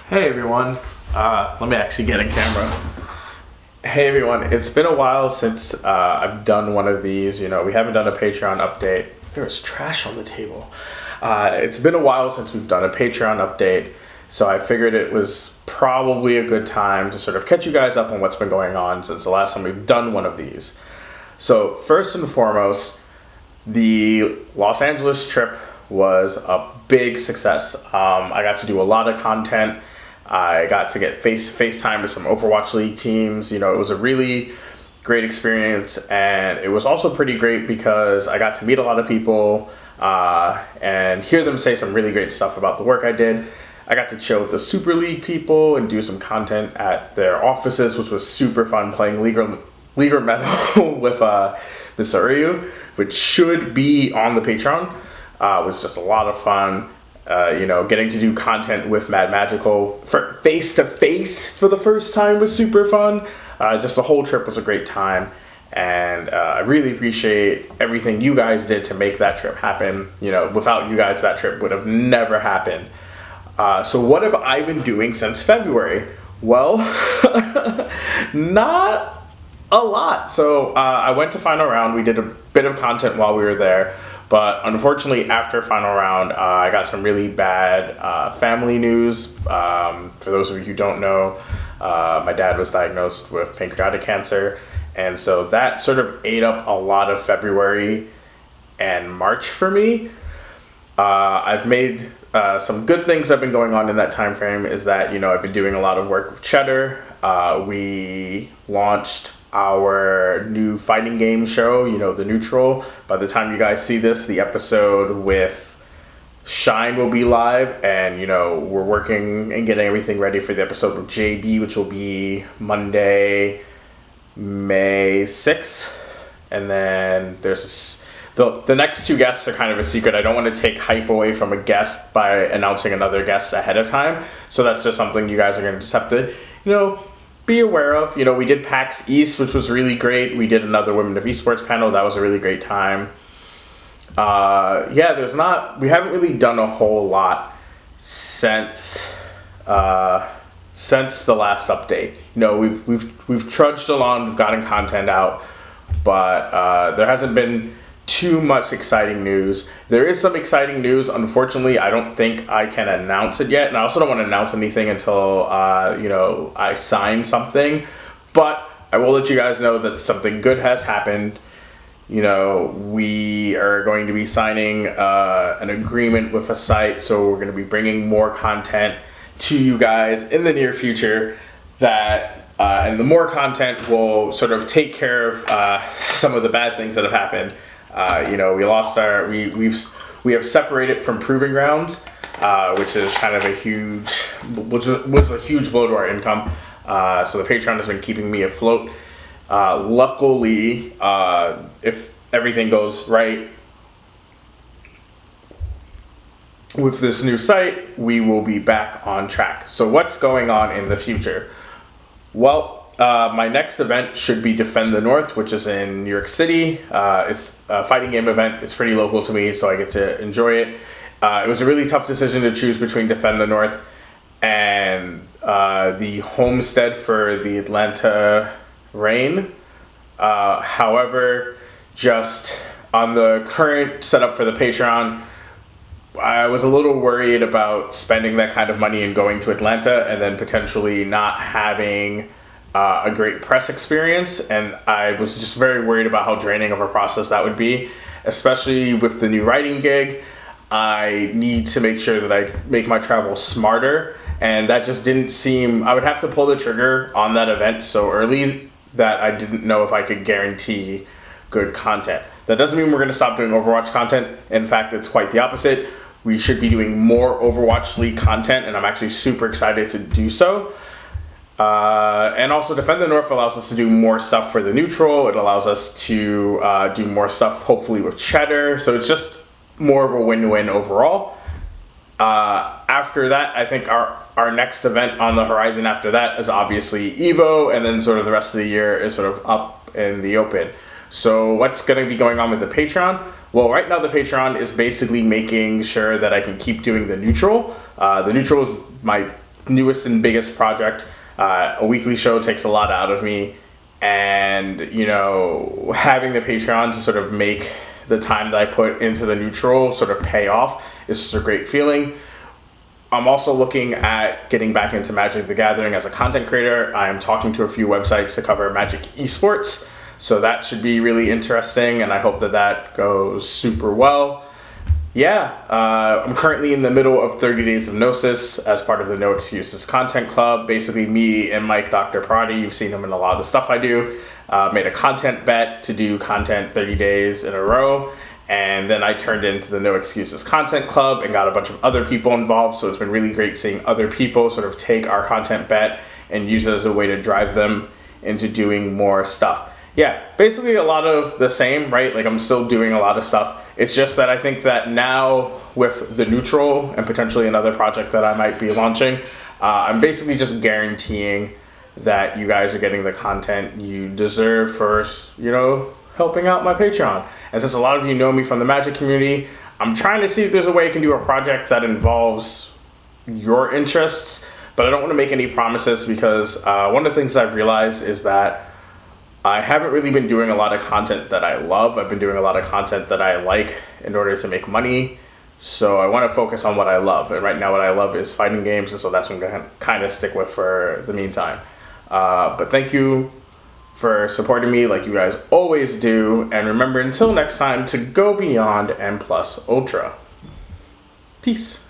Hey everyone, let me actually get a camera. Hey everyone, it's been a while since I've done one of these. We haven't done a Patreon update. There's trash on the table. It's been a while since we've done a Patreon update, so I figured it was probably a good time to sort of catch you guys up on what's been going on since the last time we've done one of these. So first and foremost, the Los Angeles trip was a big success. I got to do a lot of content. I got to get FaceTime with some Overwatch League teams. It was a really great experience, and it was also pretty great because I got to meet a lot of people and hear them say some really great stuff about the work I did. I got to chill with the Super League people and do some content at their offices, which was super fun, playing League or Metal with Miss Ryu, which should be on the Patreon. Was just a lot of fun. Getting to do content with Mad Magical for face-to-face for the first time was super fun. Just the whole trip was a great time, and I really appreciate everything you guys did to make that trip happen. Without you guys, that trip would have never happened. So what have I been doing since February? Well, not a lot. So I went to Final Round. We did a bit of content while we were there. But unfortunately, after Final Round, I got some really bad family news. For those of you who don't know, my dad was diagnosed with pancreatic cancer. And so that sort of ate up a lot of February and March for me. I've made some good things that have been going on in that time frame is that, I've been doing a lot of work with Cheddar. We launched our new fighting game show, The Neutral. By the time you guys see this, the episode with Shine will be live, and we're working and getting everything ready for the episode with JB, which will be Monday, May 6th. And then there's the next two guests are kind of a secret. I don't want to take hype away from a guest by announcing another guest ahead of time. So that's just something you guys are going to just have to, be aware of. We did PAX East, which was really great. We did another Women of Esports panel. That was a really great time. We haven't really done a whole lot since the last update. We've trudged along, we've gotten content out, but there hasn't been too much exciting news. There is some exciting news. Unfortunately, I don't think I can announce it yet, and I also don't want to announce anything until I sign something. But I will let you guys know that something good has happened. We are going to be signing an agreement with a site, so we're going to be bringing more content to you guys in the near future. And the more content will sort of take care of some of the bad things that have happened. We have separated from Proving Grounds, which is kind of was a huge blow to our income. So the Patreon has been keeping me afloat. Luckily, if everything goes right with this new site, we will be back on track. So what's going on in the future? Well, my next event should be Defend the North, which is in New York City. It's a fighting game event. It's pretty local to me, so I get to enjoy it. It was a really tough decision to choose between Defend the North and the homestead for the Atlanta Reign. However, just on the current setup for the Patreon, I was a little worried about spending that kind of money and going to Atlanta and then potentially not having a great press experience, and I was just very worried about how draining of a process that would be, especially with the new writing gig. I need to make sure that I make my travel smarter, and that just didn't seem, I would have to pull the trigger on that event so early that I didn't know if I could guarantee good content. That doesn't mean we're going to stop doing Overwatch content. In fact, it's quite the opposite. We should be doing more Overwatch League content, and I'm actually super excited to do so. And also Defend the North allows us to do more stuff for the Neutral. It allows us to do more stuff hopefully with Cheddar. So it's just more of a win-win overall. After that, I think our next event on the horizon after that is obviously EVO, and then sort of the rest of the year is sort of up in the open. So what's going to be going on with the Patreon? Well, right now the Patreon is basically making sure that I can keep doing the Neutral. The Neutral is my newest and biggest project. A weekly show takes a lot out of me, and having the Patreon to sort of make the time that I put into the neutral sort of pay off is just a great feeling. I'm also looking at getting back into Magic the Gathering as a content creator. I am talking to a few websites to cover Magic esports, so that should be really interesting, and I hope that goes super well. I'm currently in the middle of 30 Days of Gnosis as part of the No Excuses Content Club. Basically, me and Mike, Dr. Parati, you've seen him in a lot of the stuff I do, made a content bet to do content 30 days in a row. And then I turned into the No Excuses Content Club and got a bunch of other people involved. So it's been really great seeing other people sort of take our content bet and use it as a way to drive them into doing more stuff. Basically a lot of the same, right? Like I'm still doing a lot of stuff. It's just that I think that now with the neutral and potentially another project that I might be launching, I'm basically just guaranteeing that you guys are getting the content you deserve for, helping out my Patreon. And since a lot of you know me from the Magic community, I'm trying to see if there's a way I can do a project that involves your interests, but I don't want to make any promises because one of the things I've realized is that I haven't really been doing a lot of content that I love. I've been doing a lot of content that I like in order to make money. So I want to focus on what I love. And right now what I love is fighting games, and so that's what I'm going to kind of stick with for the meantime. But thank you for supporting me like you guys always do. And remember, until next time, to go beyond N plus ultra. Peace.